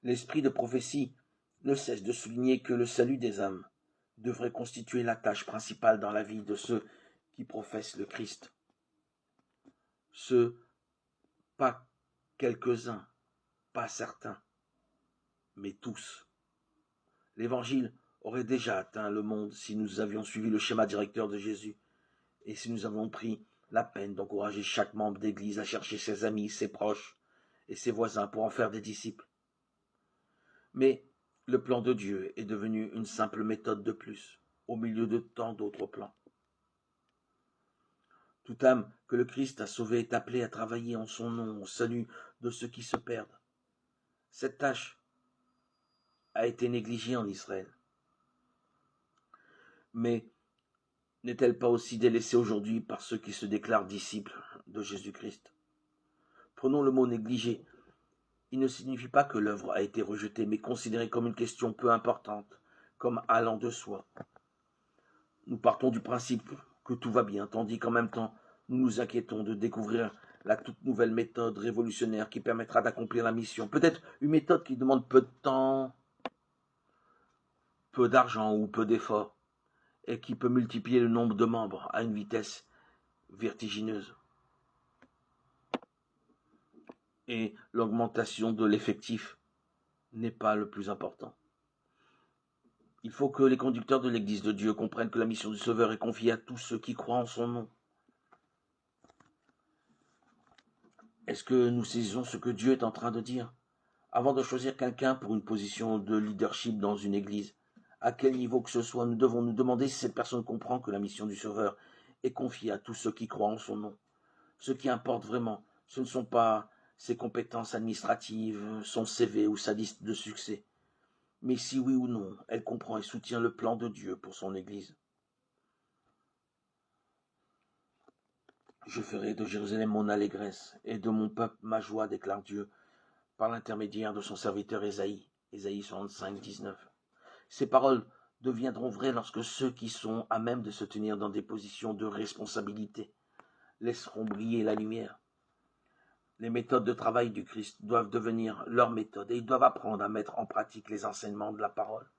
L'esprit de prophétie ne cesse de souligner que le salut des âmes devrait constituer la tâche principale dans la vie de ceux qui professent le Christ. Ceux, pas quelques-uns, pas certains, mais tous. L'Évangile aurait déjà atteint le monde si nous avions suivi le schéma directeur de Jésus et si nous avions pris la peine d'encourager chaque membre d'Église à chercher ses amis, ses proches et ses voisins pour en faire des disciples. Mais le plan de Dieu est devenu une simple méthode de plus, au milieu de tant d'autres plans. Toute âme que le Christ a sauvée est appelée à travailler en son nom au salut de ceux qui se perdent. Cette tâche a été négligée en Israël. Mais n'est-elle pas aussi délaissée aujourd'hui par ceux qui se déclarent disciples de Jésus-Christ? Prenons le mot négligé. Il ne signifie pas que l'œuvre a été rejetée, mais considérée comme une question peu importante, comme allant de soi. Nous partons du principe que tout va bien, tandis qu'en même temps, nous nous inquiétons de découvrir la toute nouvelle méthode révolutionnaire qui permettra d'accomplir la mission. Peut-être une méthode qui demande peu de temps, peu d'argent ou peu d'efforts, et qui peut multiplier le nombre de membres à une vitesse vertigineuse. Et l'augmentation de l'effectif n'est pas le plus important. Il faut que les conducteurs de l'Église de Dieu comprennent que la mission du Sauveur est confiée à tous ceux qui croient en son nom. Est-ce que nous saisissons ce que Dieu est en train de dire? Avant de choisir quelqu'un pour une position de leadership dans une Église, à quel niveau que ce soit, nous devons nous demander si cette personne comprend que la mission du Sauveur est confiée à tous ceux qui croient en son nom. Ce qui importe vraiment, ce ne sont pas ses compétences administratives, son CV ou sa liste de succès, mais si oui ou non, elle comprend et soutient le plan de Dieu pour son Église. Je ferai de Jérusalem mon allégresse et de mon peuple ma joie, déclare Dieu, par l'intermédiaire de son serviteur Ésaïe. Ésaïe 65, 19. Ces paroles deviendront vraies lorsque ceux qui sont à même de se tenir dans des positions de responsabilité laisseront briller la lumière. Les méthodes de travail du Christ doivent devenir leurs méthodes et ils doivent apprendre à mettre en pratique les enseignements de la parole.